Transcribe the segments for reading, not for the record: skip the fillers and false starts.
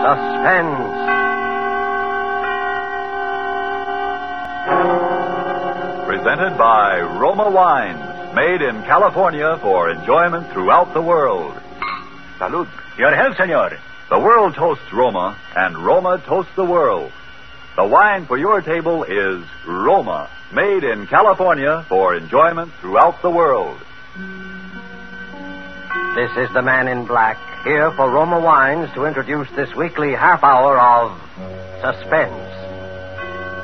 Suspense. Presented by Roma Wines, made in California for enjoyment throughout the world. Salud. Your health, senor. The world toasts Roma, and Roma toasts the world. The wine for your table is Roma, made in California for enjoyment throughout the world. This is the Man in Black, here for Roma Wines to introduce this weekly half hour of Suspense.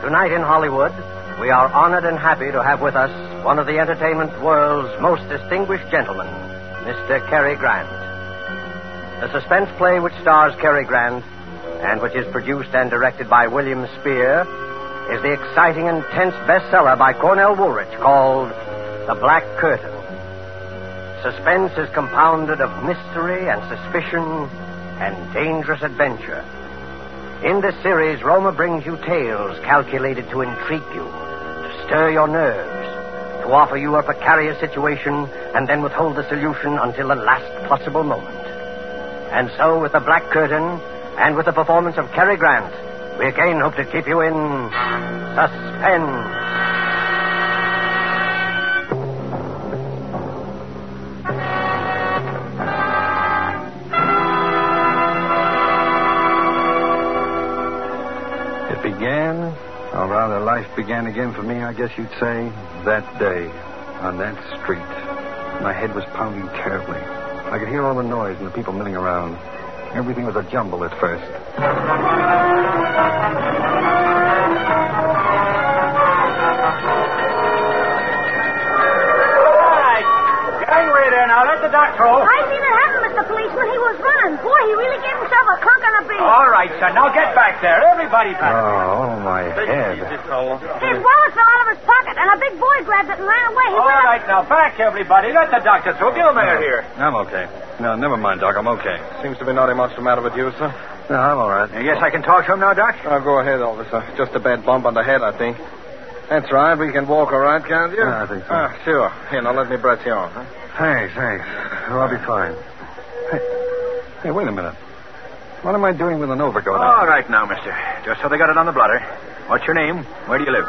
Tonight in Hollywood, we are honored and happy to have with us one of the entertainment world's most distinguished gentlemen, Mr. Cary Grant. The suspense play which stars Cary Grant and which is produced and directed by William Spear is the exciting and tense bestseller by Cornell Woolrich called The Black Curtain. Suspense is compounded of mystery and suspicion and dangerous adventure. In this series, Roma brings you tales calculated to intrigue you, to stir your nerves, to offer you a precarious situation and then withhold the solution until the last possible moment. And so, with The Black Curtain and with the performance of Cary Grant, we again hope to keep you in suspense. Or rather, life began again for me, I guess you'd say, that day, on that street. My head was pounding terribly. I could hear all the noise and the people milling around. Everything was a jumble at first. All right. Gangway there now. Let the doctor hold. I seen it happen, Mr. Policeman. He was running. Boy, he really gave himself a clunk on the beat. All right, son. Now get back there. Everybody back. Oh, my head. His wallet fell out of his pocket, and a big boy grabbed it and ran away. All right, now back, everybody. Let the doctor through. Gilmer here. I'm okay. No, never mind, Doc. I'm okay. Seems to be nothing much the matter with you, sir. No, I'm all right. I guess I can talk to him now, Doc? Go ahead, officer. Just a bad bump on the head, I think. That's right. We can walk all right, can't you? Yeah, I think so. Sure. Here, now let me breath you on. Huh? Thanks. Oh, I'll be fine. Hey, wait a minute. What am I doing with an overcoat on? All right now, mister. Just so they got it on the blotter. What's your name? Where do you live?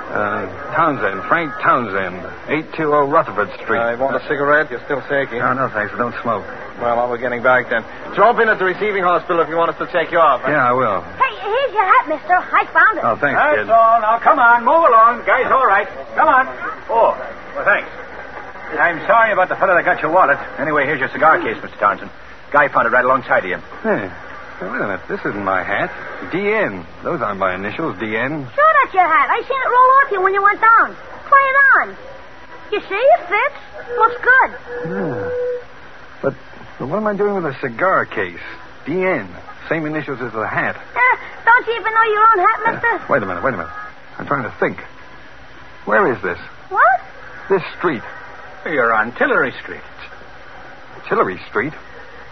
Townsend. Frank Townsend. 820 Rutherford Street. You want a cigarette? You're still shaky. No, thanks. I don't smoke. Well, we're getting back then. Drop in at the receiving hospital if you want us to check you off. Huh? Yeah, I will. Hey, here's your hat, mister. I found it. Oh, thanks, That's kid. all. Now, come on. Move along. Guy's all right. Come on. Oh, well, thanks. I'm sorry about the fellow that got your wallet. Anyway, here's your cigar case, Mr. Townsend. Guy found it right alongside of you. Hey, wait a minute. This isn't my hat. DN. Those aren't my initials, DN. Sure, that's your hat. I seen it roll off you when you went down. Try it on. You see, it fits. Looks good. Yeah. But what am I doing with a cigar case? DN. Same initials as the hat. Don't you even know your own hat, mister? Wait a minute. I'm trying to think. Where is this? What? This street. You're on Tillery Street. Tillery Street?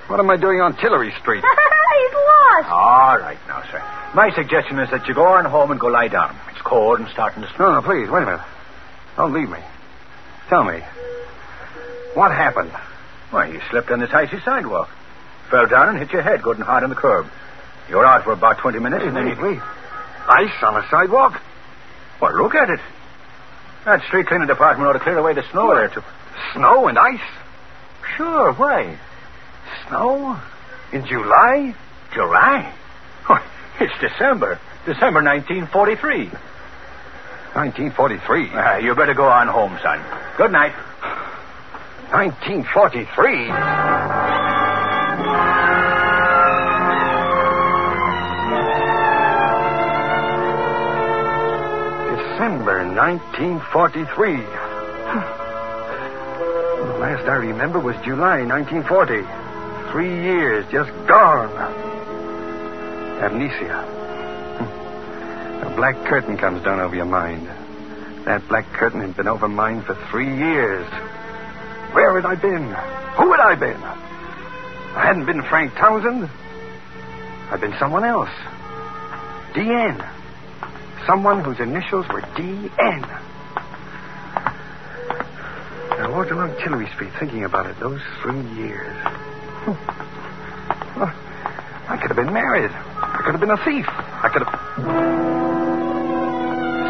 What am I doing on Tillery Street? He's lost. All right now, sir. My suggestion is that you go on home and go lie down. It's cold and starting to snow. No, please, wait a minute. Don't leave me. Tell me. What happened? Why, you slipped on this icy sidewalk. Fell down and hit your head good and hard on the curb. You were out for about 20 minutes and then Wait. Ice on a sidewalk? Well, look at it. That street cleaning department ought to clear away the snow there, too. Snow and ice? Sure, why? Snow? In July? July? Why, it's December. December 1943. 1943? You better go on home, son. Good night. 1943? December 1943. The last I remember was July 1940. 3 years just gone. Amnesia. A black curtain comes down over your mind. That black curtain had been over mine for 3 years. Where had I been? Who had I been? I hadn't been Frank Townsend. I'd been someone else. DN. Someone whose initials were DN. I walked along Tillery Street thinking about it those 3 years. I could have been married. I could have been a thief. I could have...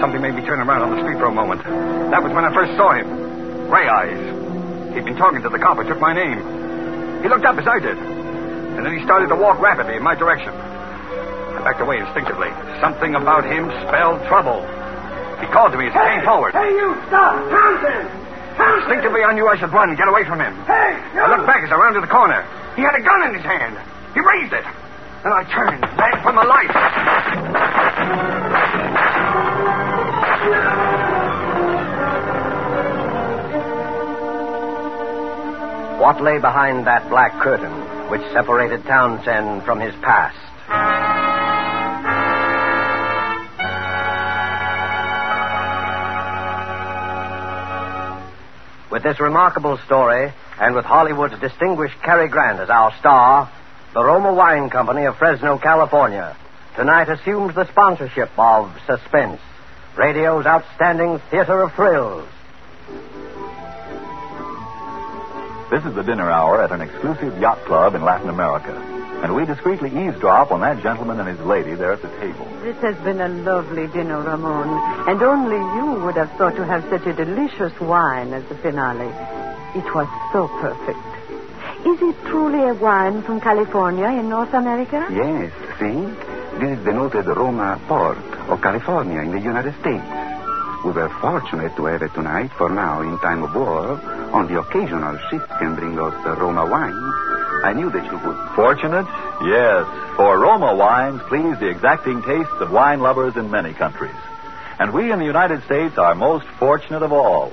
Something made me turn around on the street for a moment. That was when I first saw him. Gray Eyes. He'd been talking to the cop who took my name. He looked up as I did. And then he started to walk rapidly in my direction. I backed away instinctively. Something about him spelled trouble. He called to me as he came forward. Hey, you, stop! Townsend! Instinctively, I knew I should run and get away from him. Hey, you! I looked back as I rounded the corner. He had a gun in his hand. He raised it. And I turned, ran for my life. What lay behind that black curtain which separated Townsend from his past? With this remarkable story, and with Hollywood's distinguished Cary Grant as our star, the Roma Wine Company of Fresno, California, tonight assumes the sponsorship of Suspense, radio's outstanding theater of thrills. This is the dinner hour at an exclusive yacht club in Latin America, and we discreetly eavesdrop on that gentleman and his lady there at the table. This has been a lovely dinner, Ramon, and only you would have thought to have such a delicious wine as the finale. It was so perfect. Is it truly a wine from California in North America? Yes, see? This is the noted Roma port of California in the United States. We were fortunate to have it tonight, for now, in time of war, on the occasional ship can bring us the Roma wine. I knew that you would. Fortunate? Yes, for Roma wines please the exacting tastes of wine lovers in many countries. And we in the United States are most fortunate of all,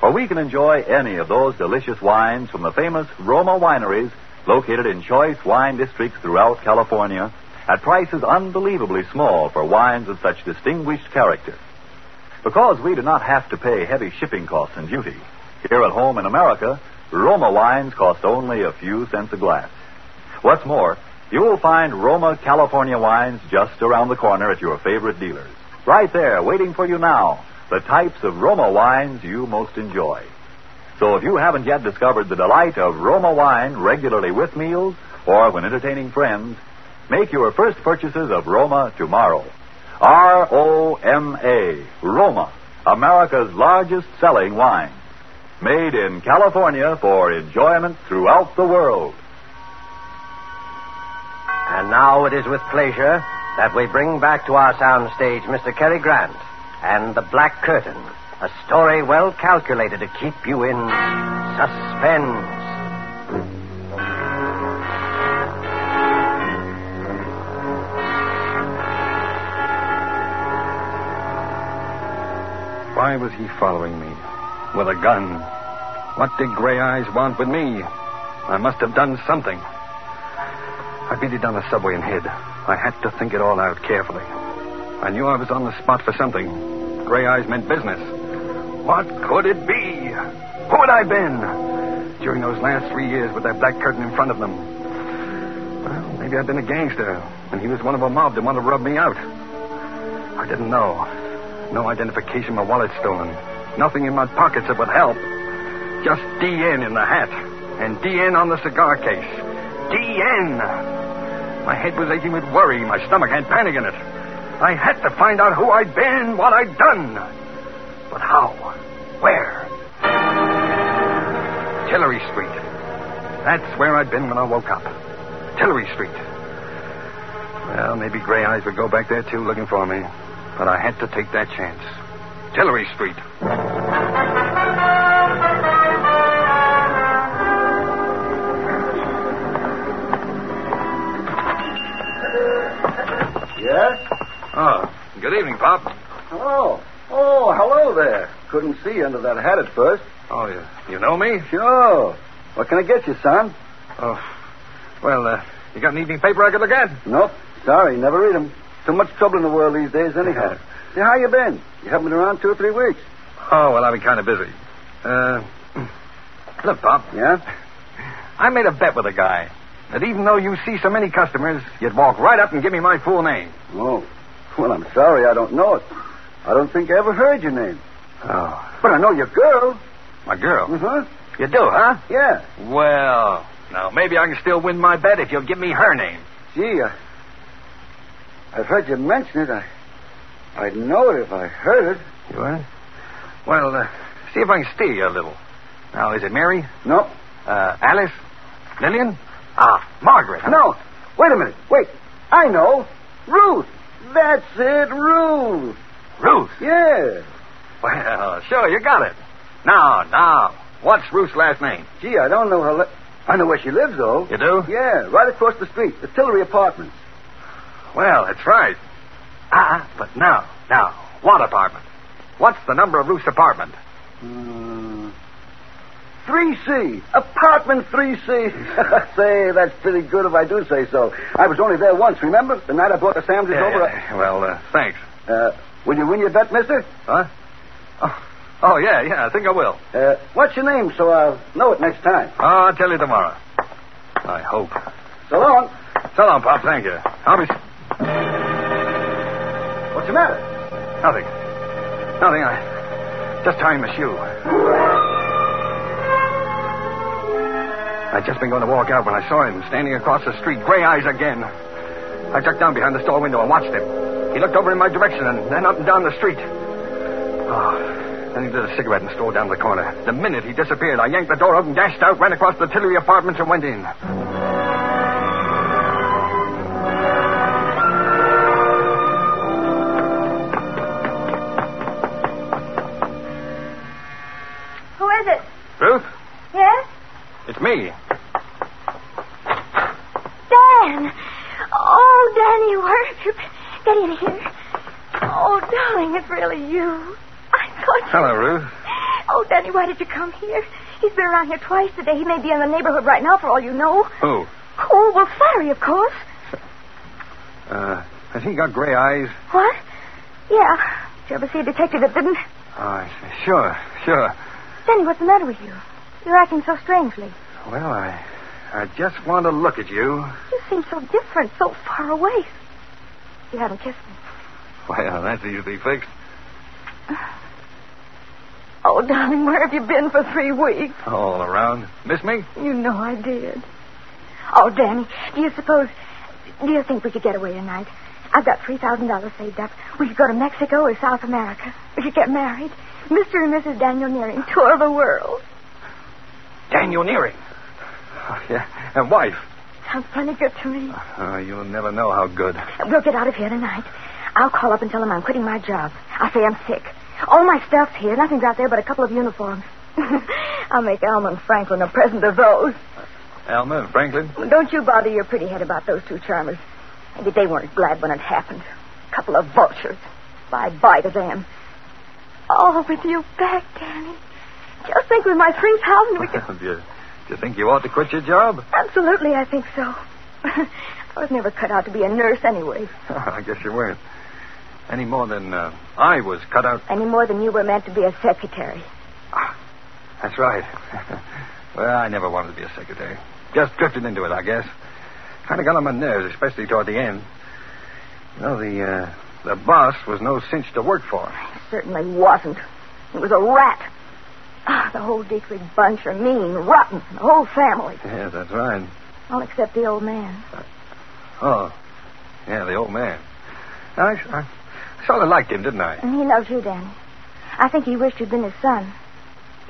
for we can enjoy any of those delicious wines from the famous Roma wineries located in choice wine districts throughout California at prices unbelievably small for wines of such distinguished character. Because we do not have to pay heavy shipping costs and duty, here at home in America, Roma wines cost only a few cents a glass. What's more, you will find Roma California wines just around the corner at your favorite dealers. Right there, waiting for you now, the types of Roma wines you most enjoy. So if you haven't yet discovered the delight of Roma wine regularly with meals or when entertaining friends, make your first purchases of Roma tomorrow. R-O-M-A, Roma, America's largest selling wine. Made in California for enjoyment throughout the world. And now it is with pleasure that we bring back to our soundstage Mr. Cary Grant and The Black Curtain, a story well calculated to keep you in suspense. Why was he following me? With a gun. What did Gray Eyes want with me? I must have done something. I beat it down the subway and hid. I had to think it all out carefully. I knew I was on the spot for something. Gray Eyes meant business. What could it be? Who had I been? During those last 3 years with that black curtain in front of them. Well, maybe I'd been a gangster, and he was one of a mob that wanted to rub me out. I didn't know. No identification, my wallet stolen. Nothing in my pockets that would help. Just DN in the hat. And DN on the cigar case. DN! My head was aching with worry. My stomach had panic in it. I had to find out who I'd been, what I'd done. But how? Where? Tillery Street. That's where I'd been when I woke up. Tillery Street. Well, maybe Gray Eyes would go back there, too, looking for me. But I had to take that chance. Tillery Street. Yes? Oh, good evening, Pop. Oh, hello there. Couldn't see under that hat at first. Oh, you know me? Sure. What can I get you, son? Oh, well, you got an evening paper I could look at? Nope. Sorry, never read them. Too much trouble in the world these days, anyhow. Say, how you been? You haven't been around 2 or 3 weeks. Oh, well, I've been kind of busy. Look, Pop. Yeah? I made a bet with a guy that even though you see so many customers, you'd walk right up and give me my full name. Oh. Well, I'm sorry, I don't know it. I don't think I ever heard your name. Oh. But I know your girl. My girl? Uh-huh. You do, huh? Yeah. Well, now, maybe I can still win my bet if you'll give me her name. Gee, I've heard you mention it. I'd know it if I heard it. You are? Well, see if I can steer you a little. Now, is it Mary? No. Alice? Lillian? Margaret. Huh? No. Wait a minute. Wait. I know. Ruth. That's it, Ruth. Ruth? Yeah. Well, sure, you got it. Now. What's Ruth's last name? Gee, I don't know her. I know where she lives, though. You do? Yeah, right across the street. The Tillery Apartments. Well, that's right. But now, what apartment? What's the number of Ruth's apartment? 3C. Apartment 3C. Say, that's pretty good if I do say so. I was only there once, remember? The night I brought the sandwiches over. Well, thanks. Will you win your bet, mister? Huh? Oh, yeah, I think I will. What's your name so I'll know it next time? Oh, I'll tell you tomorrow. I hope. So long. So long, Pop. Thank you. I'll be... What's the matter? Nothing. I just tying my shoe. I'd just been going to walk out when I saw him standing across the street, gray eyes again. I ducked down behind the store window and watched him. He looked over in my direction and then up and down the street. Then he lit a cigarette and strolled down the corner. The minute he disappeared, I yanked the door open, dashed out, ran across the Tillery Apartments, and went in. Who is it? Ruth? Yes? It's me. Dan! Oh, Danny, where have you been? Get in here. Oh, darling, it's really you. I thought you... Hello, Ruth. Oh, Danny, why did you come here? He's been around here twice today. He may be in the neighborhood right now for all you know. Who? Oh, well, Flurry, of course. Has he got gray eyes? What? Yeah. Did you ever see a detective that didn't? Oh, I see. Sure. Danny, what's the matter with you? You're acting so strangely. Well, I just want to look at you. You seem so different, so far away. You haven't kissed me. Well, that's easily fixed. Oh, darling, where have you been for 3 weeks? All around. Miss me? You know I did. Oh, Danny, do you think we could get away tonight? I've got $3,000 saved up. We could go to Mexico or South America. We could get married. Mr. and Mrs. Daniel Nearing tour the world. Daniel Nearing? Oh, yeah. And wife? Sounds plenty good to me. You'll never know how good. We'll get out of here tonight. I'll call up and tell them I'm quitting my job. I'll say I'm sick. All my stuff's here. Nothing's out there but a couple of uniforms. I'll make Alma and Franklin a present of those. Alma and Franklin? Well, don't you bother your pretty head about those 2 charmers. Maybe they weren't glad when it happened. A couple of vultures. Bye-bye to them. Oh, with you back, Danny. Just think with my 3,000 we could... Do you think you ought to quit your job? Absolutely, I think so. I was never cut out to be a nurse anyway. I guess you weren't. Any more than I was cut out. Any more than you were meant to be a secretary. That's right. Well, I never wanted to be a secretary. Just drifted into it, I guess. Kind of got on my nerves, especially toward the end. You know, the boss was no cinch to work for. It certainly wasn't. It was a rat. The whole Dietrich bunch are mean, rotten, the whole family. Yeah, that's right. All except the old man. Yeah, the old man. I sort of liked him, didn't I? And he loves you, Danny. I think he wished you'd been his son.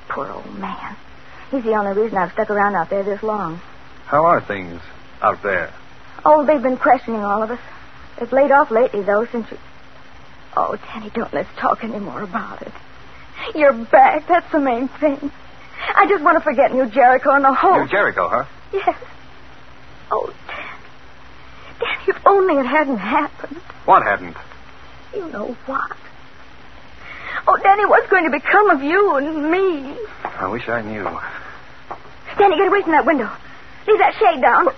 Poor old man. He's the only reason I've stuck around out there this long. How are things out there? Oh, they've been questioning all of us. They've laid off lately, though, since you... Oh, Danny, don't let's talk any more about it. You're back. That's the main thing. I just want to forget New Jericho and the whole... New Jericho, huh? Yes. Oh, Danny, if only it hadn't happened. What hadn't? You know what? Oh, Danny, what's going to become of you and me? I wish I knew. Danny, get away from that window. Leave that shade down.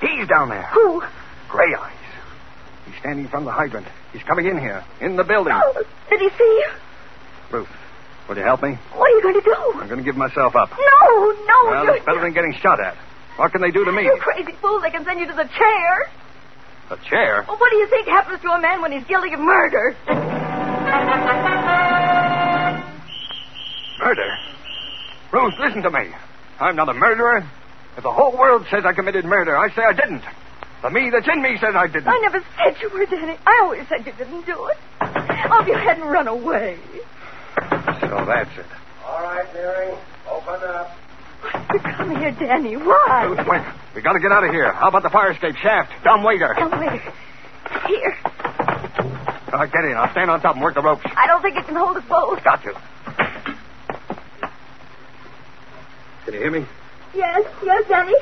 He's down there. Who? Gray Eyes. He's standing in front of the hydrant. He's coming in here, in the building. Oh, did he see you? Ruth, will you help me? What are you going to do? I'm going to give myself up. No. Well, it's better than getting shot at. What can they do to me? You crazy fool. They can send you to the chair. The chair? Well, what do you think happens to a man when he's guilty of murder? Murder? Ruth, listen to me. I'm not a murderer. If the whole world says I committed murder, I say I didn't. The me that's in me says I didn't. I never said you were, Danny. I always said you didn't do it. Oh, if you hadn't run away. So that's it. All right, Mary. Open up. You come here, Danny. Why? Wait. We got to get out of here. How about the fire escape shaft? Dumb waiter. Come wait. Here. Get in. I'll stand on top and work the ropes. I don't think it can hold us both. Got to. Can you hear me? Yes, Danny.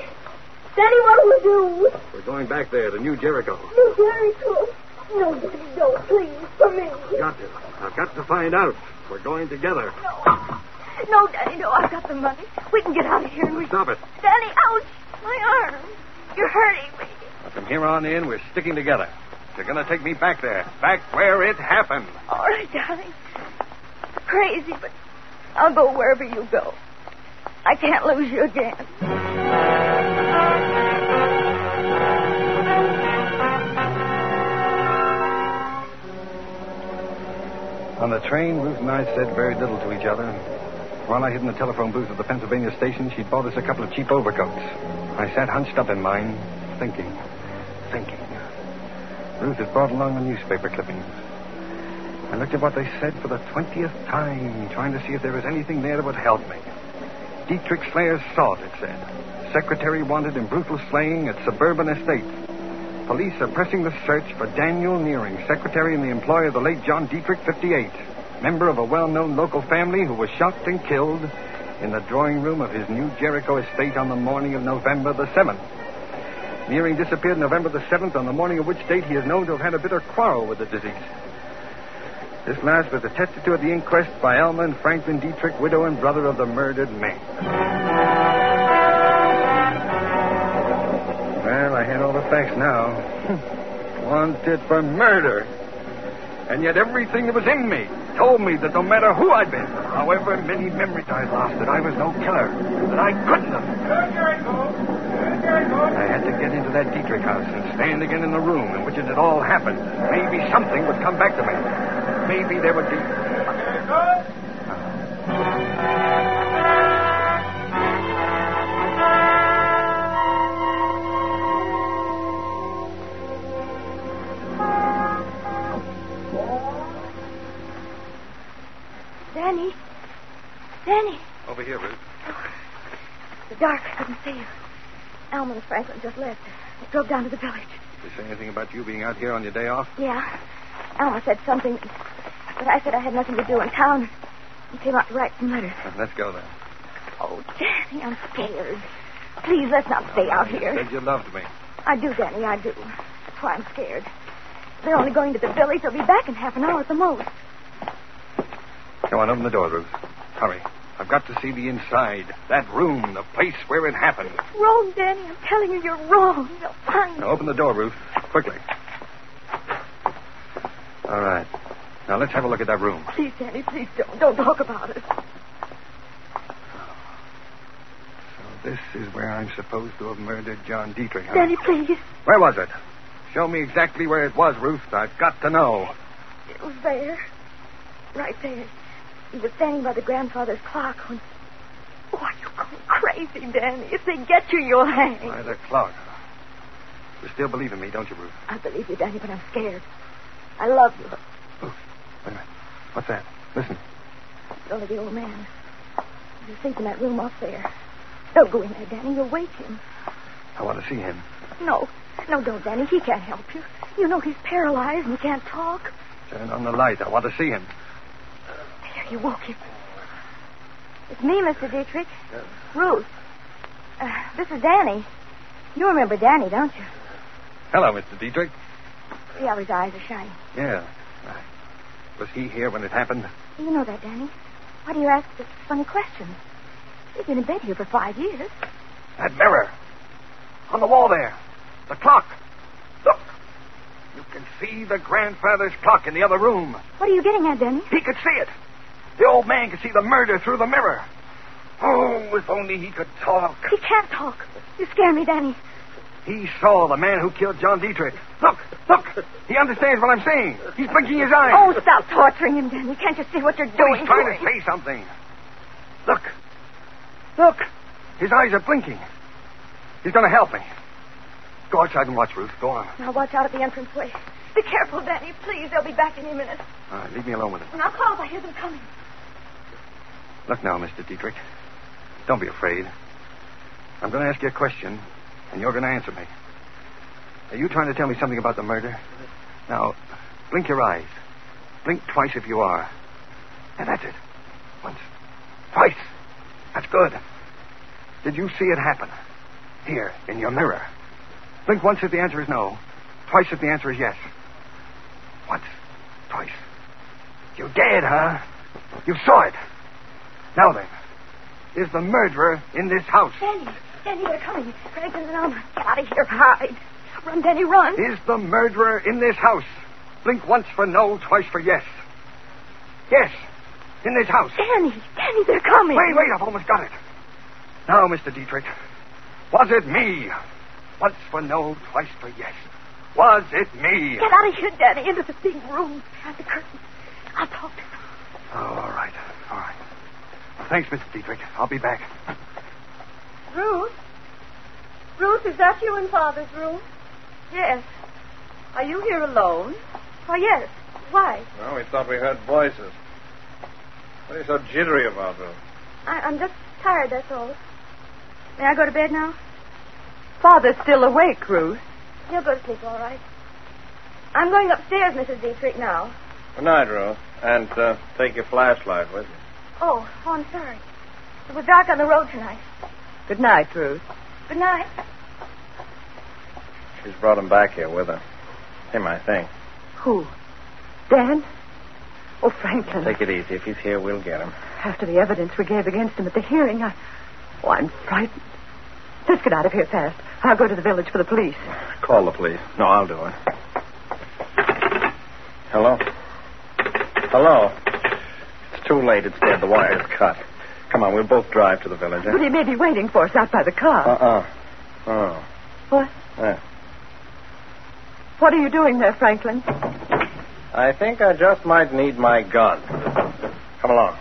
Danny, what do we do? We're going back there, to New Jericho. New Jericho? No, Danny, no, please, for me. Got to. I've got to find out. We're going together. No, Danny, no, I've got the money. We can get out of here and we... Stop it. Danny, ouch! My arm. You're hurting me. From here on in, we're sticking together. You're going to take me back there. Back where it happened. All right, darling. Crazy, but I'll go wherever you go. I can't lose you again. On the train, Ruth and I said very little to each other. While I hid in the telephone booth at the Pennsylvania station, she'd bought us a couple of cheap overcoats. I sat hunched up in mine, thinking. Ruth had brought along the newspaper clippings. I looked at what they said for the 20th time, trying to see if there was anything there that would help me. Dietrich Slayer's sought, it said. Secretary wanted in brutal slaying at suburban estate. Police are pressing the search for Daniel Nearing, secretary in the employ of the late John Dietrich, 58, member of a well-known local family who was shot and killed in the drawing room of his New Jericho estate on the morning of November the 7th. Nearing disappeared November the 7th, on the morning of which date he is known to have had a bitter quarrel with the deceased. This last was attested to at the inquest by Alma and Franklin Dietrich, widow and brother of the murdered man. Well, I had all the facts now. Wanted for murder. And yet everything that was in me told me that no matter who I'd been, however many memories I lost, that I was no killer, that I couldn't have. I had to get into that Dietrich house and stand again in the room in which it had all happened. Maybe something would come back to me. Maybe there would be... Danny. Over here, Ruth. Oh, the dark. I couldn't see you. Alma and Franklin just left. They drove down to the village. Did they say anything about you being out here on your day off? Yeah. Alma said something, but I said I had nothing to do in town. He came out to write some letters. Let's go then. Oh, Danny, I'm scared. Please, let's not stay out here. You said you loved me. I do, Danny, I do. That's why I'm scared. They're only going to the village. They'll be back in half an hour at the most. Come on, open the door, Ruth. Hurry. I've got to see the inside. That room, the place where it happened. It's wrong, Danny. I'm telling you, you're wrong. You'll find Now, open the door, Ruth. Quickly. All right. Now, let's have a look at that room. Please, Danny, please don't. Don't talk about it. So this is where I'm supposed to have murdered John Dietrich, huh? Danny, please. Where was it? Show me exactly where it was, Ruth. I've got to know. It was there. Right there. He was standing by the grandfather's clock when... Oh, are you going crazy, Danny? If they get you, you'll hang. By the clock. You still believe in me, don't you, Ruth? I believe you, Danny, but I'm scared. I love you. Oh, wait a minute. What's that? Listen. It's only the old man. He's asleep in that room up there. Don't go in there, Danny. You'll wake him. I want to see him. No. No, don't, Danny. He can't help you. You know he's paralyzed and he can't talk. Turn on the light. I want to see him. There, you woke him. It's me, Mr. Dietrich. Ruth. This is Danny. You remember Danny, don't you? Hello, Mr. Dietrich. See how his eyes are shining. Yeah. Was he here when it happened? You know that, Danny. Why do you ask such funny questions? He's been in bed here for 5 years. That mirror. On the wall there. The clock. Look. You can see the grandfather's clock in the other room. What are you getting at, Danny? He could see it. The old man could see the murder through the mirror. Oh, if only he could talk. He can't talk. You scare me, Danny. He saw the man who killed John Dietrich. Look. He understands what I'm saying. He's blinking his eyes. Oh, stop torturing him, Danny. Can't you see what you're doing? He's trying to say something. Look. His eyes are blinking. He's going to help me. Go outside and watch, Ruth. Go on. Now watch out at the entranceway. Be careful, Danny, please. They'll be back any minute. All right, leave me alone with it. And I'll call if I hear them coming. Look now, Mr. Dietrich. Don't be afraid. I'm going to ask you a question, and you're going to answer me. Are you trying to tell me something about the murder? Now, blink your eyes. Blink twice if you are. And that's it. Once. Twice. That's good. Did you see it happen? Here, in your mirror. Blink once if the answer is no. Twice if the answer is yes. Once. Twice. You did, huh? You saw it. Now then, is the murderer in this house? Danny, they're coming. Franklin and Alma, get out of here. Hide. Run, Danny, run. Is the murderer in this house? Blink once for no, twice for yes. Yes, in this house. Danny, they're coming. Wait, I've almost got it. Now, Mr. Dietrich, was it me? Once for no, twice for yes. Was it me? Get out of here, Danny, into the big room. Behind the curtain. I'll talk to them. Oh, all right. Well, thanks, Mr. Dietrich. I'll be back. Ruth? Ruth, is that you in Father's room? Yes. Are you here alone? Oh, yes. Why? Well, we thought we heard voices. What are you so jittery about, Ruth? I'm just tired, that's all. May I go to bed now? Father's still awake, Ruth. He'll go to sleep, all right. I'm going upstairs, Mrs. Dietrich, now. Good night, Ruth. And take your flashlight with you. Oh, I'm sorry. It was dark on the road tonight. Good night, Ruth. Good night. She's brought him back here with her. Him, I think. Who? Dan? Oh, Franklin. Take it easy. If he's here, we'll get him. After the evidence we gave against him at the hearing, I'm frightened. Let's get out of here fast. I'll go to the village for the police. Call the police. No, I'll do it. Hello? It's too late. It's dead. The wire's cut. Come on, we'll both drive to the village. But he may be waiting for us out by the car. Oh. What? Yeah. What are you doing there, Franklin? I think I just might need my gun. Come along.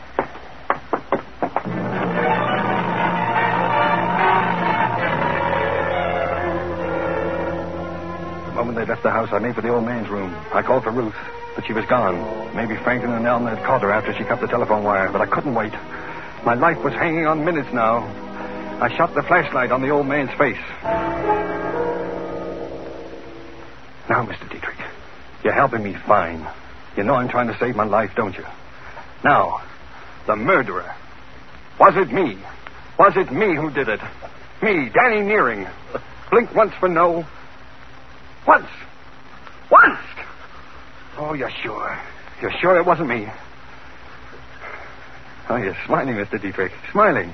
The moment they left the house, I made for the old man's room. I called for Ruth, but she was gone. Maybe Franklin and Elmer had caught her after she cut the telephone wire, but I couldn't wait. My life was hanging on minutes now. I shot the flashlight on the old man's face. Now, Mr. Dietrich, you're helping me fine. You know I'm trying to save my life, don't you? Now, the murderer. Was it me? Was it me who did it? Me, Danny Nearing. Blink once for no. Once! Oh, you're sure? You're sure it wasn't me? Oh, you're smiling, Mr. Dietrich. Smiling.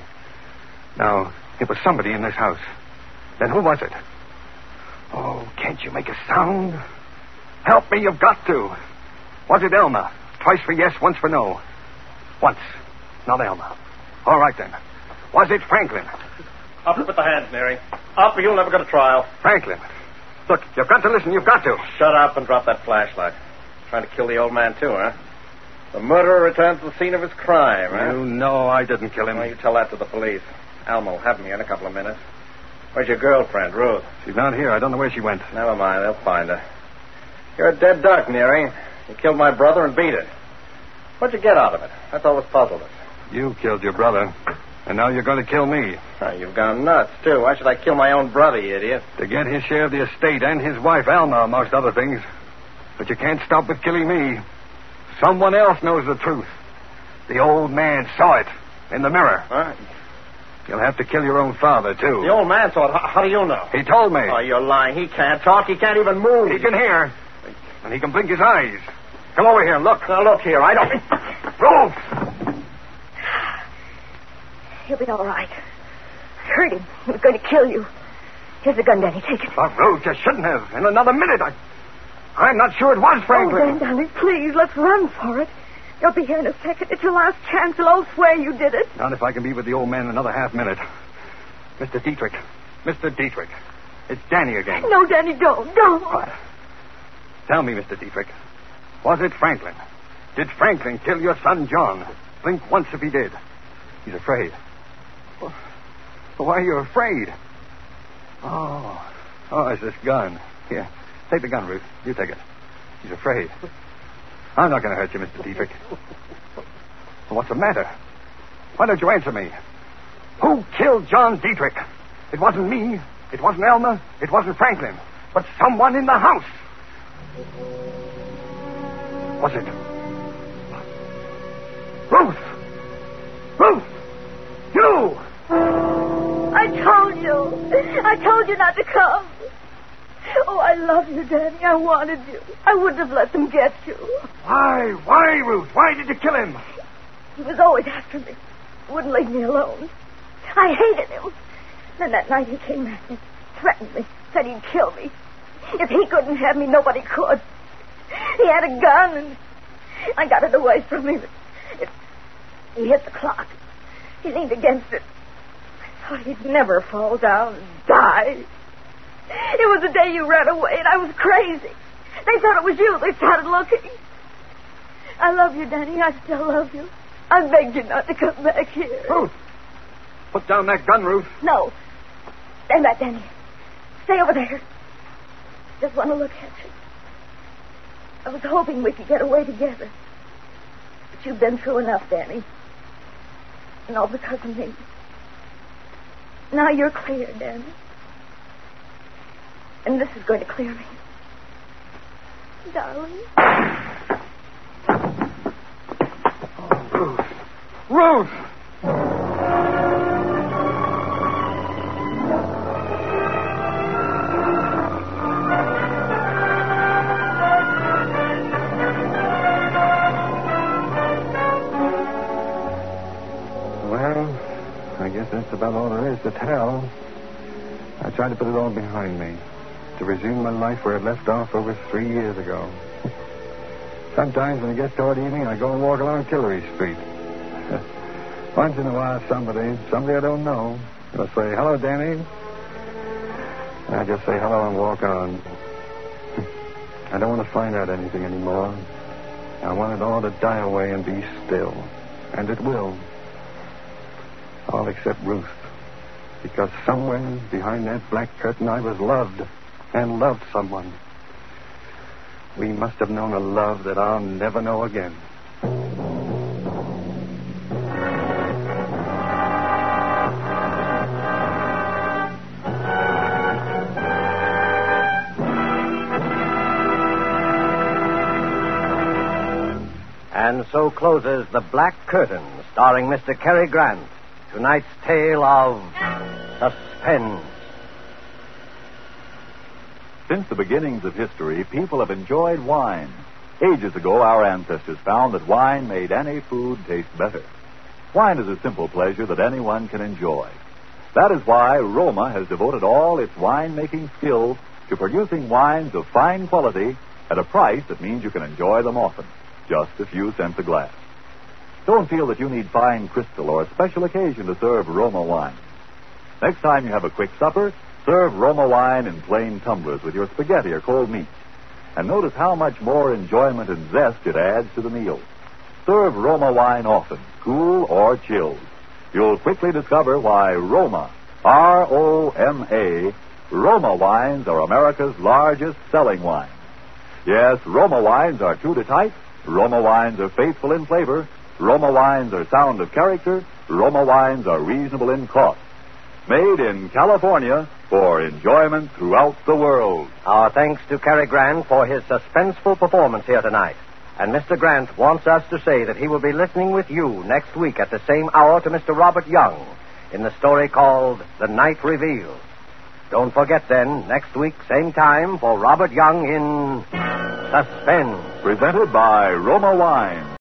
Now, it was somebody in this house. Then who was it? Oh, can't you make a sound? Help me, you've got to. Was it Elma? Twice for yes, once for no. Once. Not Elma. All right, then. Was it Franklin? Up with the hands, Mary. Up or you'll never go to trial. Franklin. Look, you've got to listen. You've got to. Shut up and drop that flashlight. Trying to kill the old man, too, huh? The murderer returns to the scene of his crime, huh? You know I didn't kill him. Well, you tell that to the police. Alma will have me in a couple of minutes. Where's your girlfriend, Ruth? She's not here. I don't know where she went. Never mind. They'll find her. You're a dead duck, Neary. You killed my brother and beat it. What'd you get out of it? That's always puzzled us. You killed your brother, and now you're going to kill me. Oh, you've gone nuts, too. Why should I kill my own brother, you idiot? To get his share of the estate and his wife, Alma, amongst other things. But you can't stop with killing me. Someone else knows the truth. The old man saw it in the mirror. Huh? You'll have to kill your own father, too. The old man saw it. How do you know? He told me. Oh, you're lying. He can't talk. He can't even move. He can hear. And he can blink his eyes. Come over here and look. Now, look here. I don't... Ruth! He'll be all right. I heard him. He was going to kill you. Here's the gun, Danny. Take it. Oh, Ruth, you shouldn't have. In another minute, I'm not sure it was Franklin. Oh, Dan, darling, please, let's run for it. You'll be here in a second. It's your last chance. You'll all swear you did it. Not if I can be with the old man another half minute. Mr. Dietrich. Mr. Dietrich. It's Danny again. No, Danny, don't. What? Tell me, Mr. Dietrich. Was it Franklin? Did Franklin kill your son, John? Blink once if he did. He's afraid. Well, why are you afraid? Oh, Oh, it's this gun. Here, take the gun, Ruth. You take it. He's afraid. I'm not going to hurt you, Mr. Dietrich. What's the matter? Why don't you answer me? Who killed John Dietrich? It wasn't me. It wasn't Elmer. It wasn't Franklin. But someone in the house. Was it? Ruth! Ruth! You! I told you not to come. Oh, I love you, Danny. I wanted you. I wouldn't have let them get you. Why? Why, Ruth? Why did you kill him? He was always after me. Wouldn't leave me alone. I hated him. Then that night he came at me, threatened me, said he'd kill me. If he couldn't have me, nobody could. He had a gun, and I got it away from him. He hit the clock. He leaned against it. I thought he'd never fall down and die. It was the day you ran away, and I was crazy. They thought it was you. They started looking. I love you, Danny. I still love you. I begged you not to come back here. Ruth! Put down that gun, Ruth. No. Stand back, Danny. Stay over there. Just want to look at you. I was hoping we could get away together. But you've been through enough, Danny. And all because of me. Now you're clear, Danny. And this is going to clear me. Darling. Ruth! Ruth! Well, I guess that's about all there is to tell. I tried to put it all behind me, to resume my life where it left off over 3 years ago. Sometimes when it gets toward evening, I go and walk along Tillery Street. Once in a while, somebody I don't know, will say, "Hello, Danny." And I just say hello and walk on. I don't want to find out anything anymore. I want it all to die away and be still. And it will. All except Ruth. Because somewhere behind that black curtain I was loved and loved someone. We must have known a love that I'll never know again. And so closes The Black Curtain, starring Mr. Cary Grant. Tonight's tale of suspense. Since the beginnings of history, people have enjoyed wine. Ages ago, our ancestors found that wine made any food taste better. Wine is a simple pleasure that anyone can enjoy. That is why Roma has devoted all its wine-making skill to producing wines of fine quality at a price that means you can enjoy them often, just a few cents a glass. Don't feel that you need fine crystal or a special occasion to serve Roma wine. Next time you have a quick supper, serve Roma wine in plain tumblers with your spaghetti or cold meat. And notice how much more enjoyment and zest it adds to the meal. Serve Roma wine often, cool or chilled. You'll quickly discover why Roma, R-O-M-A, Roma wines are America's largest selling wine. Yes, Roma wines are true to type. Roma wines are faithful in flavor. Roma wines are sound of character. Roma wines are reasonable in cost. Made in California for enjoyment throughout the world. Our thanks to Cary Grant for his suspenseful performance here tonight. And Mr. Grant wants us to say that he will be listening with you next week at the same hour to Mr. Robert Young in the story called The Night Revealed. Don't forget then, next week, same time, for Robert Young in Suspense. Presented by Roma Wine.